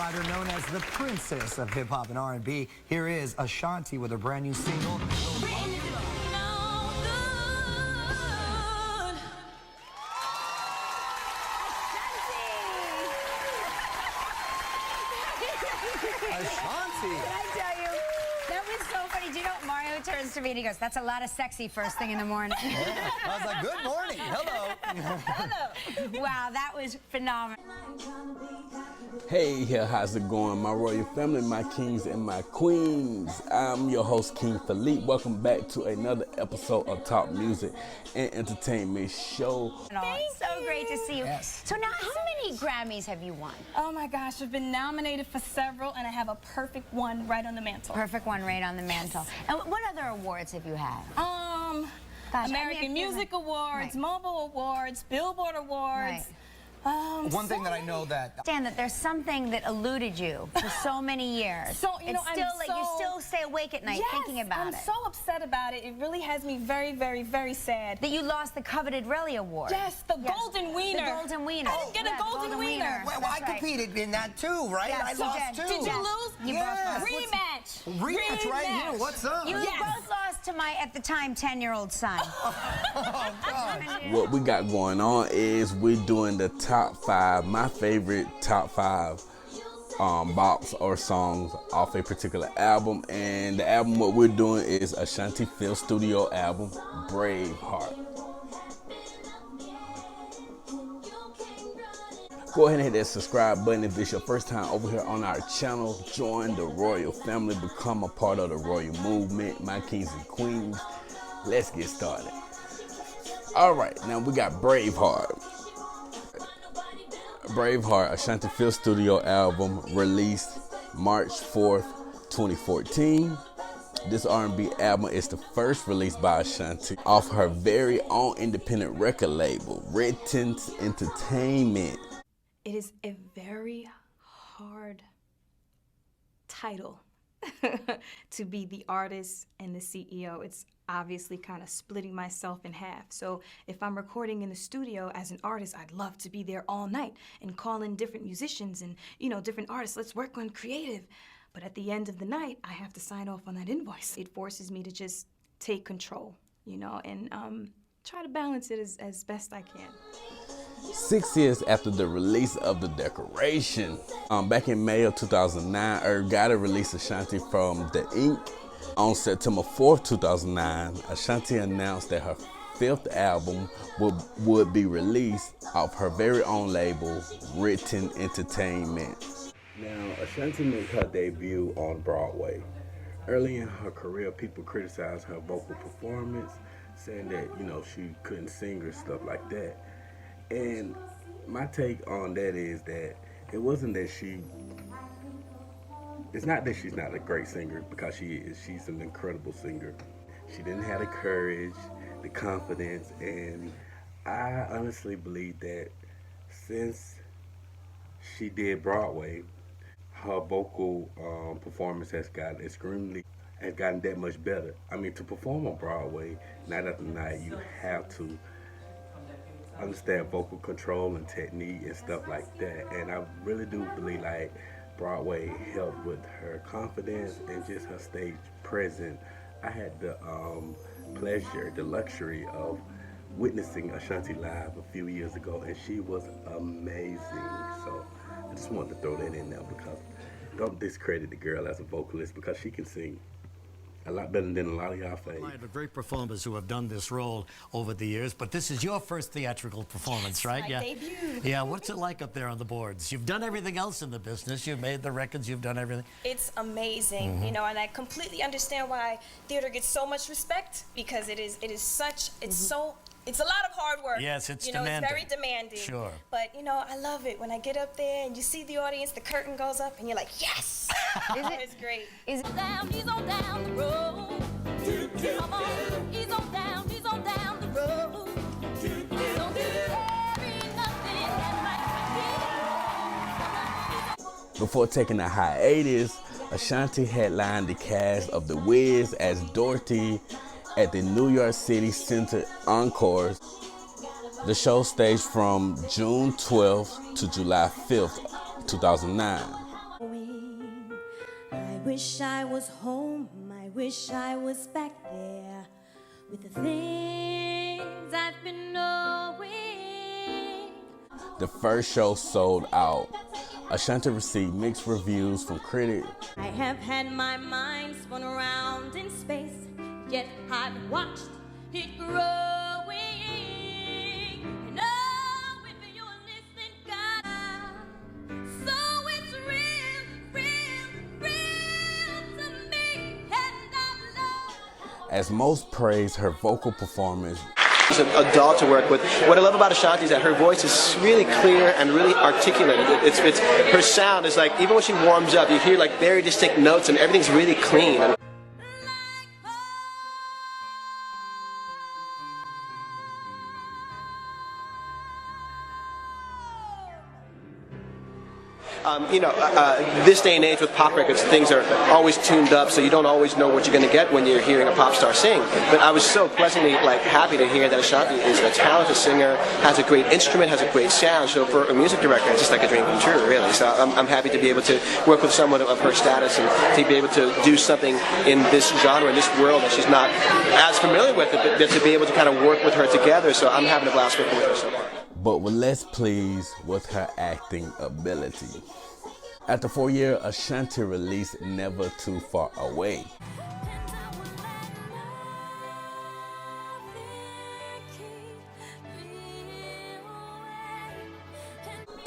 songwriter known as the princess of hip-hop and R&B. Here is Ashanti with her brand new single. Ashanti! Did I tell you? That was so funny. Do you know, Mario turns to me and he goes, "That's a lot of sexy first thing in the morning." Yeah. I was like, good morning. Hello. Hello. Wow, that was phenomenal. Hey, how's it going, my royal family, my kings and my queens? I'm your host, King Philippe. Welcome back to another episode of Talk Music and Entertainment Show. It's so great to see you. Yes. So now, how many Grammys have you won? Oh my gosh, I've been nominated for several, and I have a perfect one right on the mantle. Perfect one right on the mantle. And what other awards have you had? Gosh, American Music Awards, Right. Mobile Awards, Billboard Awards. Right. One thing that I know that... Understand that there's something that eluded you for so many years. So, you know, it's still I'm like so, you still stay awake at night yes, thinking about it. I'm so upset about it. It really has me very, very, very sad. That you lost the coveted Relly Award. Yes, the Golden Wiener. The Golden Wiener. I didn't get a Yeah, Golden Wiener. Well, I That's right. competed in that too, right? Yes, I you lost did. too. Did you lose? You Yes. both Rematch. Rematch right here. What's up? You Yes. both lost to my, at the time, 10-year-old son. Oh, God. What we got going on is we're doing the top 5, my favorite top 5 bops or songs off a particular album. And the album what we're doing is Ashanti Field Studio album, Braveheart. Go ahead and hit that subscribe button if it's your first time over here on our channel. Join the royal family, become a part of the royal movement, my kings and queens. Let's get started. All right, now we got Braveheart. Braveheart, Ashanti Field Studio album, released March 4th, 2014. This R&B album is the first released by Ashanti off her very own independent record label, Written Entertainment. It is a very hard title to be the artist and the CEO. It's obviously kind of splitting myself in half. So if I'm recording in the studio as an artist, I'd love to be there all night and call in different musicians and, you know, different artists. Let's work on creative. But at the end of the night, I have to sign off on that invoice. It forces me to just take control, you know, and try to balance it as best I can. 6 years after the release of The Decoration, back in May of 2009, Ergatta released Ashanti from The Ink. On September 4th, 2009, Ashanti announced that her 5th album would be released off her very own label, Written Entertainment. Now, Ashanti made her debut on Broadway. Early in her career, people criticized her vocal performance, saying that, you know, she couldn't sing or stuff like that. And my take on that is that it wasn't that it's not that she's not a great singer, because she is. She's an incredible singer. She didn't have the courage, the confidence, and I honestly believe that since she did Broadway, her vocal performance has gotten that much better. I mean, to perform on Broadway night after night, you have to understand vocal control and technique and stuff like that. And I really do believe like Broadway helped with her confidence and just her stage presence. I had the pleasure, the luxury of witnessing Ashanti live a few years ago, and she was amazing. So I just wanted to throw that in there, because don't discredit the girl as a vocalist, because she can sing a lot better than a lot of y'all fave. I have great performers who have done this role over the years, but this is your first theatrical performance, right? My debut. Yeah, what's it like up there on the boards? You've done everything else in the business. You've made the records, you've done everything. It's amazing, you know, and I completely understand why theater gets so much respect, because it's a lot of hard work. Yes, it's you know, demanding. It's very demanding. Sure. But, you know, I love it when I get up there and you see the audience, the curtain goes up, and you're like, yes! It's great. Is it He's on down the road. Come on, he's on down the road. Don't carry nothing that might be. Before taking a hiatus, Ashanti headlined the cast of The Wiz as Dorothy at the New York City Center Encores. The show staged from June 12th to July 5th, 2009. wish I was home, I wish I was back there with the things I've been knowing. The first show sold out. Ashanti received mixed reviews from critics. I have had my mind spun around in space, yet I've watched it growing. And oh, if you're listening, God, so it's real, real, real to me, and I love. As most praise her vocal performance, She's a doll to work with. What I love about Ashanti is that her voice is really clear and really articulate. Her sound is like, even when she warms up, you hear like very distinct notes and everything's really clean. This day and age with pop records, things are always tuned up, so you don't always know what you're going to get when you're hearing a pop star sing. But I was so pleasantly happy to hear that Ashanti is a talented singer, has a great instrument, has a great sound. So for a music director, it's just like a dream come true, really. So I'm happy to be able to work with someone of her status and to be able to do something in this genre, in this world that she's not as familiar with, but to be able to kind of work with her together. So I'm having a blast working with her so far. but were less pleased with her acting ability. After 4 years, Ashanti released Never Too Far Away.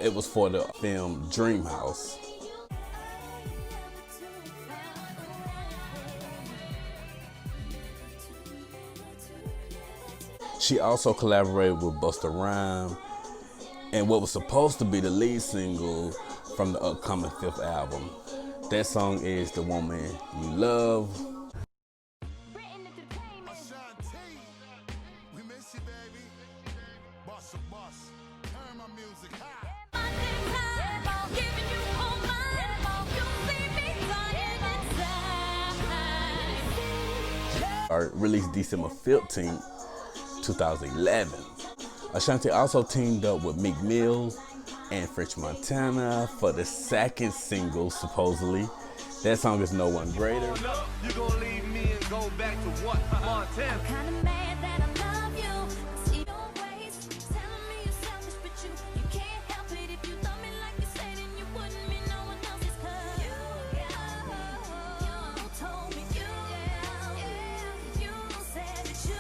It was for the film Dream House. She also collaborated with Busta Rhymes and what was supposed to be the lead single from the upcoming 5th album. That song is The Woman You Love. Ashanti, we miss you, baby. Boss, turn my music high. Released December 15th, 2011. Ashanti also teamed up with Meek Mill and French Montana for the second single, supposedly. That song is No One Greater. You gonna leave me and go back to what? Montana. I'm kinda mad that I love you. See your ways, telling me you're selfish, but you can't help it. If you love me like you said, and you wouldn't be no one else's, 'cause you told me you said that you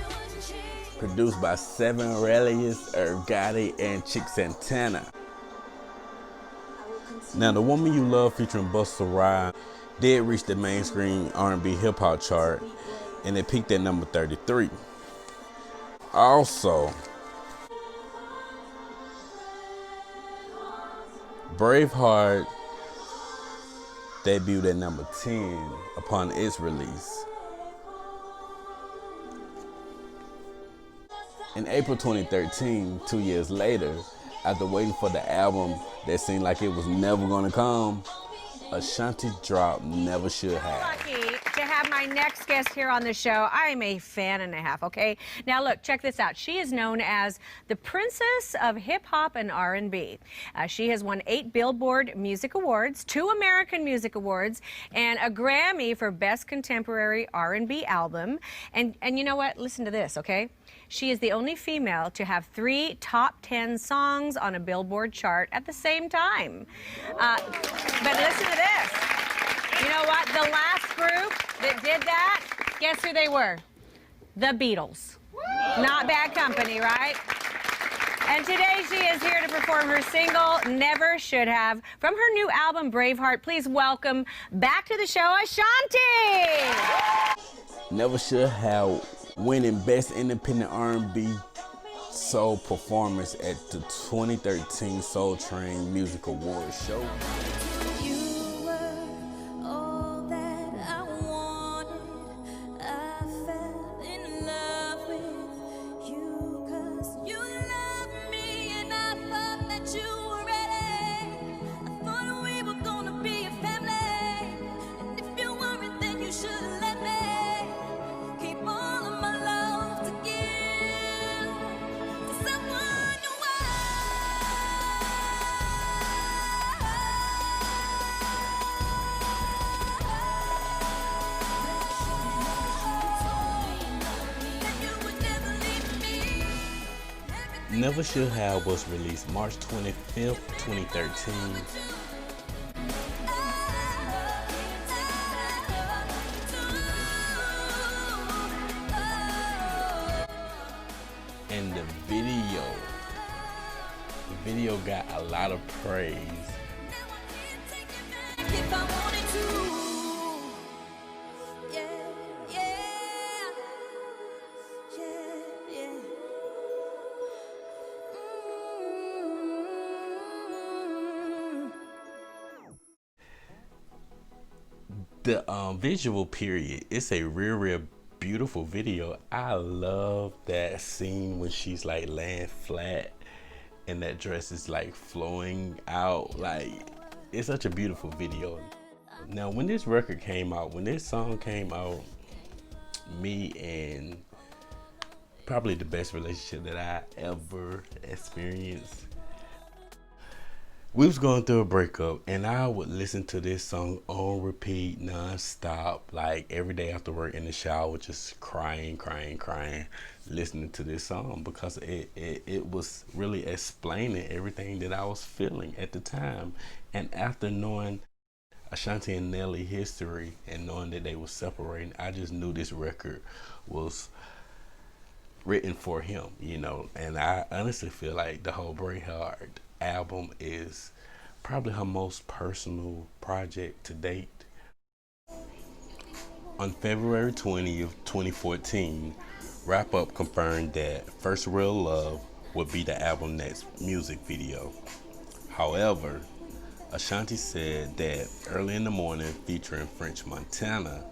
wouldn't cheat. Produced by Seven Relius, Irv Gotti, and Chick Santana. Now, The Woman You Love featuring Busta Rhymes did reach the mainstream R&B hip hop chart, and it peaked at number 33. Also, Braveheart debuted at number 10 upon its release. In April 2013, 2 years later, after waiting for the album that seemed like it was never gonna come, Ashanti dropped Never Should Have. Lucky to have my next guest here on the show. I am a fan and a half, okay? Now look, check this out. She is known as the Princess of Hip Hop and R&B. She has won 8 Billboard Music Awards, 2 American Music Awards, and a Grammy for Best Contemporary R&B Album. And you know what? Listen to this, okay? She is the only female to have 3 top 10 songs on a Billboard chart at the same time. But listen to this. You know what? The last group that did that, guess who they were? The Beatles. Not bad company, right? And today she is here to perform her single, Never Should Have, from her new album, Braveheart. Please welcome back to the show, Ashanti! Never Should Have winning Best Independent R&B Soul Performance at the 2013 Soul Train Music Awards show. You were all that I wanted. I fell in love with you 'cause you loved me and I thought that you were ready. I thought we were gonna be a family. And if you weren't, then you should have let me keep all of my love to give to someone you are. Never Should Have was released March 25th, 2013. And the video got a lot of praise. If I wanted to, yeah, yeah, yeah, yeah. The visual period, it's a real beautiful video. I love that scene when she's like laying flat and that dress is like flowing out. Like, it's such a beautiful video. Now when this record came out, when this song came out, me and probably the best relationship that I ever experienced, we was going through a breakup, and I would listen to this song on repeat non-stop, like every day after work in the shower, just crying, listening to this song, because it was really explaining everything that I was feeling at the time. And after knowing Ashanti and Nelly history and knowing that they were separating, I just knew this record was written for him, you know. And I honestly feel like the whole Braveheart album is probably her most personal project to date. On February 20th, 2014, Wrap Up confirmed that First Real Love would be the album's next music video. However, Ashanti said that Early in the Morning featuring French Montana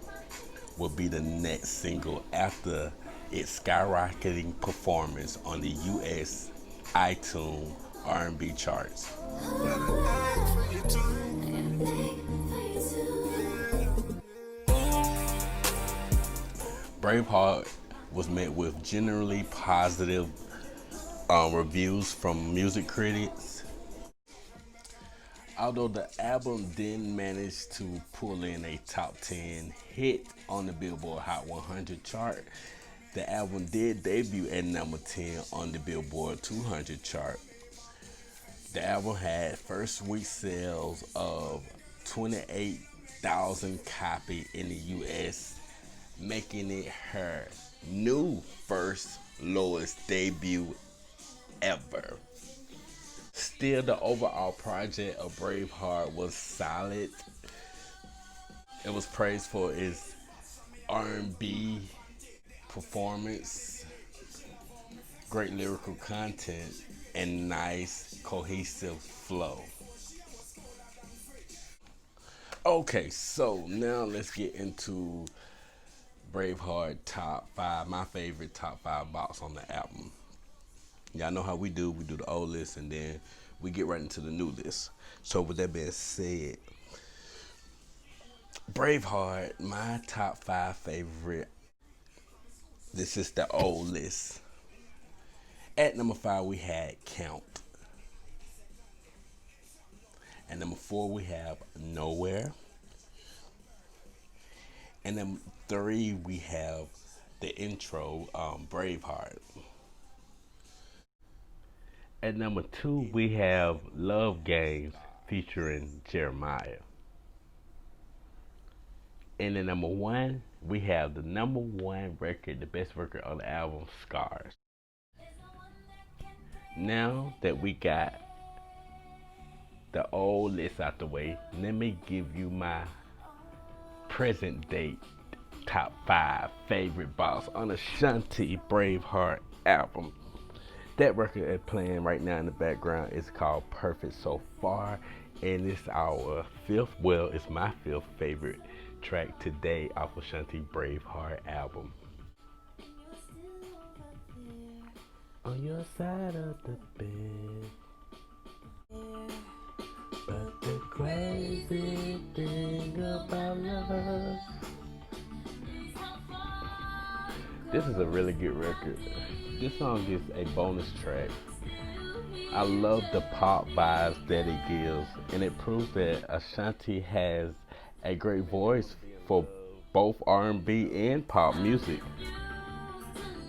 would be the next single after its skyrocketing performance on the US iTunes R&B charts. Braveheart was met with generally positive reviews from music critics. Although the album didn't manage to pull in a top 10 hit on the Billboard Hot 100 chart, the album did debut at number 10 on the Billboard 200 chart. The album had first week sales of 28,000 copies in the US, making it her new first lowest debut ever. Still, the overall project of Braveheart was solid. It was praised for its R&B performance, great lyrical content, and nice cohesive flow. Okay, so now let's get into Braveheart top 5, my favorite top 5 bops on the album. Y'all know how we do the old list and then we get right into the new list. So with that being said, Braveheart, my top 5 favorite. This is the old list. At number 5, we had Count. At number 4, we have Nowhere. And number 3, we have the intro, Braveheart. At number 2, we have Love Games featuring Jeremiah. And at number 1, we have the number 1 record, the best record on the album, Scars. Now that we got the old list out the way, let me give you my present date top 5 favorite bops on Ashanti Braveheart album. That record is playing right now in the background is called Perfect So Far, and it's our 5th, well, it's my 5th favorite track today off Ashanti Braveheart album. On your side of the bed, but the crazy thing about love. This is a really good record. This song is a bonus track. I love the pop vibes that it gives, and it proves that Ashanti has a great voice for both R&B and pop music.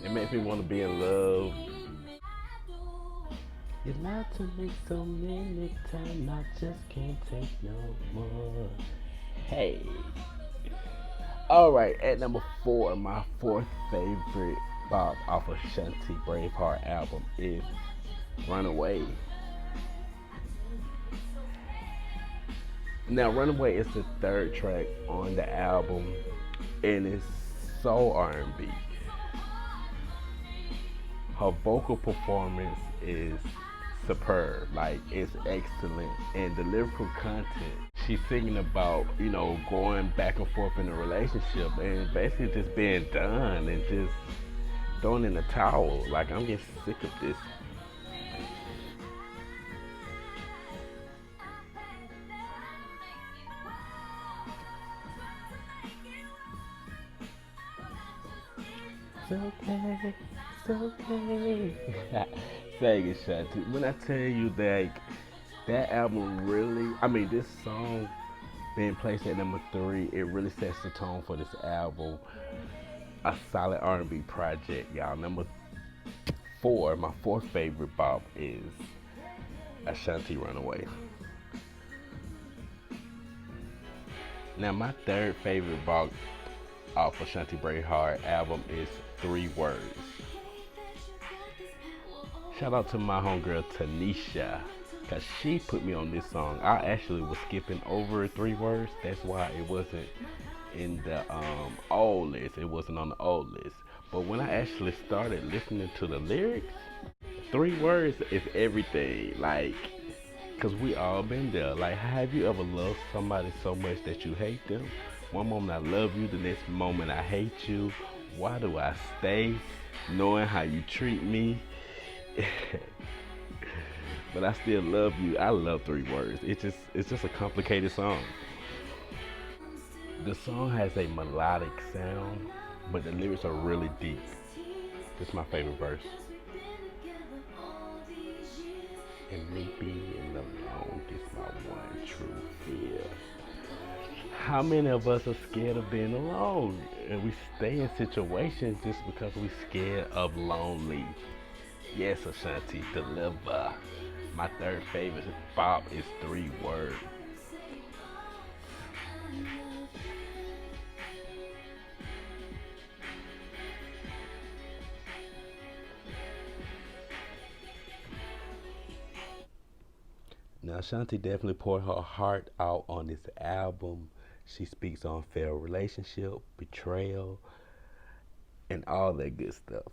It makes me want to be in love. You lied to me so many times, I just can't take no more. Hey. Alright, at number 4, my 4th favorite bop off of Ashanti Braveheart album is Runaway. Now, Runaway is the 3rd track on the album, and it's so R&B. Her vocal performance is superb, like it's excellent, and the lyrical content, she's singing about, you know, going back and forth in a relationship and basically just being done and just throwing in the towel. Like, I'm getting sick of this. It's okay, it's okay. Sang it, Shanti. When I tell you that album really, I mean, this song being placed at number 3, it really sets the tone for this album. A solid R&B project, y'all. Number 4, my 4th favorite bop is Ashanti Runaway. Now, my 3rd favorite bop off Ashanti Braveheart album is 3 Words. Shout out to my homegirl Tanisha, cause she put me on this song. I actually was skipping over 3 Words. That's why it wasn't in the old list. It wasn't on the old list. But when I actually started listening to the lyrics, 3 Words is everything. Like, cause we all been there. Like, have you ever loved somebody so much that you hate them? One moment I love you, the next moment I hate you. Why do I stay knowing how you treat me? But I still love you. I love 3 Words. It's just a complicated song. The song has a melodic sound, but the lyrics are really deep. This is my favorite verse. And me being alone is my one true fear. How many of us are scared of being alone? And we stay in situations just because we're scared of lonely. Yes, Ashanti, deliver. My 3rd favorite bop is 3 Words. Now, Ashanti definitely poured her heart out on this album. She speaks on failed relationship, betrayal, and all that good stuff.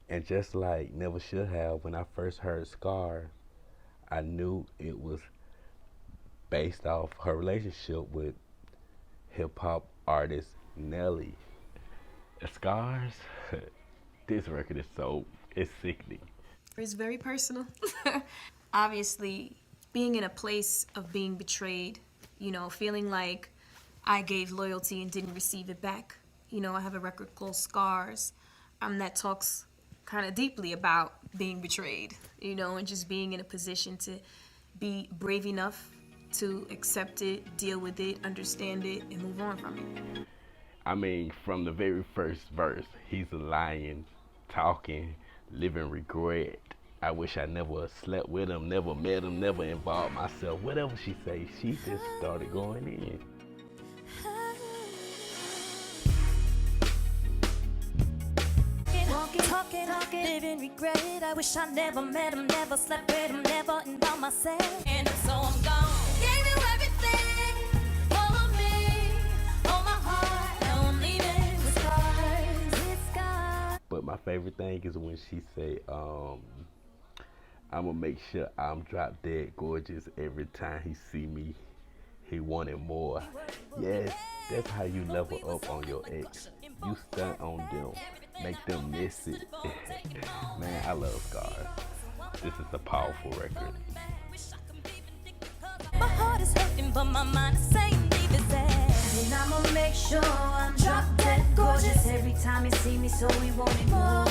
And just like Never Should Have, when I first heard Scar, I knew it was based off her relationship with hip-hop artist Nelly. Scars, this record is it's sickening. It's very personal. Obviously, being in a place of being betrayed, you know, feeling like I gave loyalty and didn't receive it back. You know, I have a record called Scars that talks kind of deeply about being betrayed, you know, and just being in a position to be brave enough to accept it, deal with it, understand it, and move on from it. I mean, from the very first verse, he's lying, talking, living regret. I wish I never slept with him, never met him, never involved myself. Whatever she say, she just started going in. Talking, living regret. I wish I never met him, never slept with him, never involved myself. And so I'm gone. Gave you everything, all of me, all my heart. Now I'm leaving with scars. But my favorite thing is when she say, I'ma make sure I'm drop dead gorgeous every time he see me. He wanted more. Yes, that's how you level up on your ex. You stunt on them, make them miss it. Man, I love Scars. This is a powerful record. My heart is hurting, but my mind is saying leave his ass. And I'ma make sure I'm drop dead gorgeous every time he see me, so he wanted more.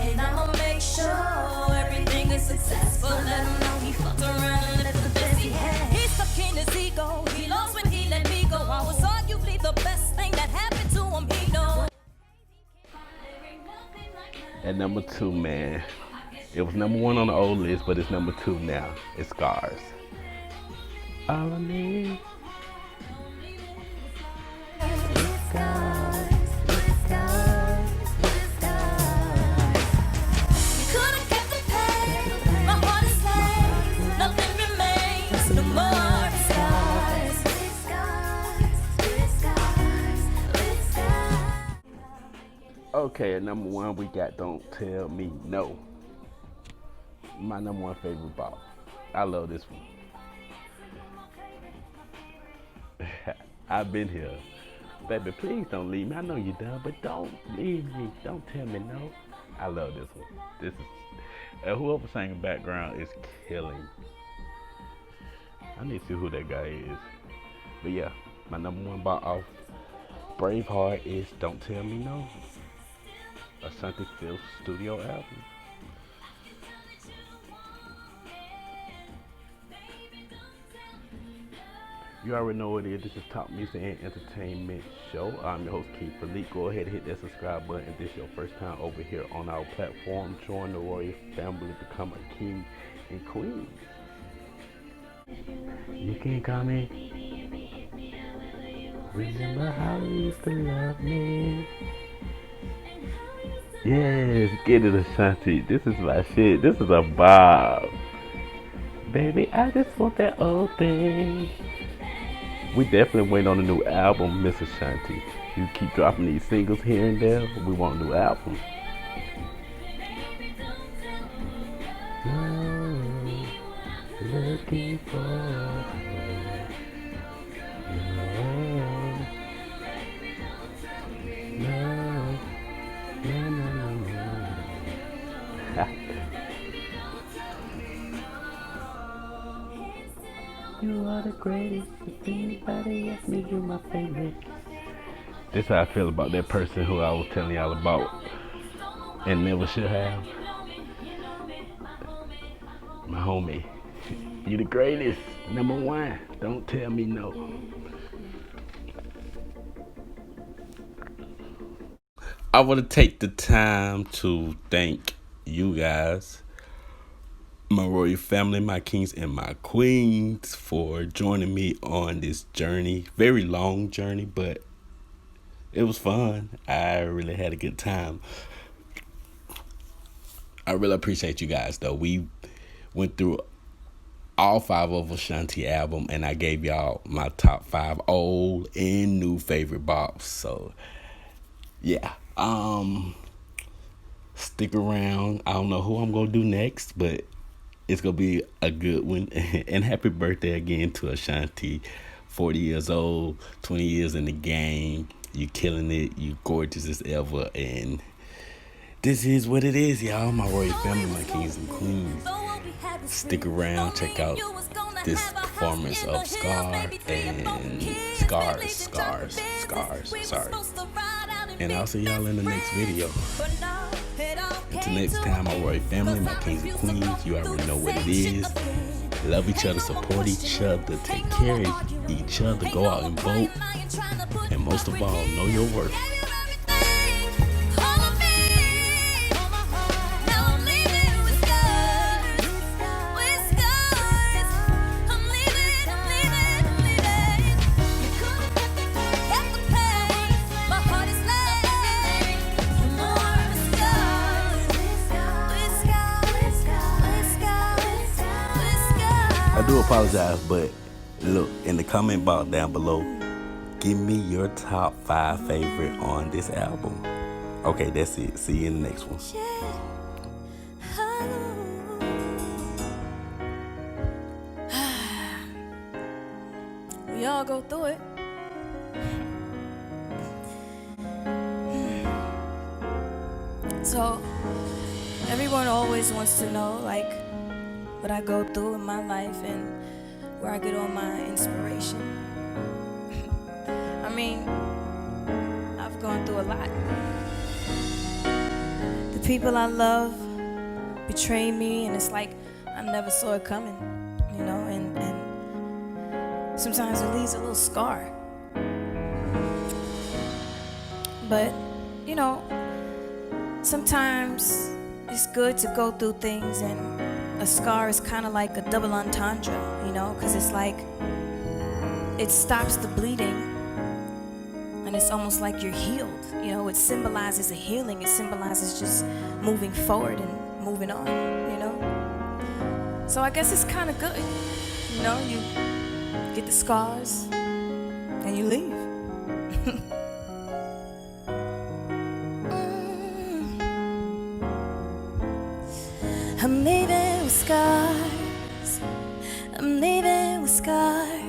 And I'ma make sure everything is successful. Let him know he fucked around and left the best he had. He's stuck in his ego. He lost when he let me go. I was arguably the best thing that happened to him. He knows. At number 2, man, It was #1 on the old list, but it's #2 now. It's Scars. All I need. Okay, at #1 we got Don't Tell Me No. My #1 favorite bop. I love this one. I've been here. Baby, please don't leave me. I know you're done, but don't leave me. Don't tell me no. I love this one. This is whoever sang in the background is killing. I need to see who that guy is. But yeah, my #1 bop off Braveheart is Don't Tell Me No. Ashanti 5th studio album. You already know what it is. This is Top Music and Entertainment Show. I'm your host, Keith Philippe. Go ahead and hit that subscribe button if this is your first time over here on our platform. Join the royal family, become a king and queen. You can call me. Remember how you used to love me. Yes, get it, Ashanti. This is my shit. This is a vibe. Baby, I just want that old thing. We definitely waiting on a new album, Miss Ashanti. You keep dropping these singles here and there, we want a new album. Looking for You are the greatest. If anybody else me, you my favorite. This is how I feel about that person who I was telling y'all about and never should have. My homie. You the greatest. #1. Don't tell me no. I want to take the time to thank you guys, my royal family, my kings and my queens, for joining me on this journey. Very long journey, but it was fun. I really had a good time. I really appreciate you guys, though. We went through all 5 of Ashanti album, and I gave y'all my top 5 old and new favorite bops. So yeah, stick around. I don't know who I'm gonna do next, but it's gonna be a good one. And happy birthday again to Ashanti. 40 years old, 20 years in the game. You killing it. You gorgeous as ever. And this is what it is, y'all. My royal family, my kings and queens. Stick around. Check out this performance of Scars. Sorry. And I'll see y'all in the next video. Until next time, my royal family, my kings and queens, you already know what it is. Love each other, support each other, take care of each other, go out and vote. And most of all, know your worth. I do apologize, but look, in the comment box down below, give me your top 5 favorite on this album. Okay, that's it. See you in the next one. We all go through it. So, everyone always wants to know, like, what I go through in my life and where I get all my inspiration. I mean, I've gone through a lot. The people I love betray me, and it's like I never saw it coming, you know, and sometimes it leaves a little scar. But, you know, sometimes it's good to go through things, and a scar is kind of like a double entendre, you know, because it's like it stops the bleeding, and it's almost like you're healed. You know, it symbolizes a healing. It symbolizes just moving forward and moving on, you know. So I guess it's kind of good, you know. You get the scars and you leave. I'm leaving with scars. I'm leaving with scars.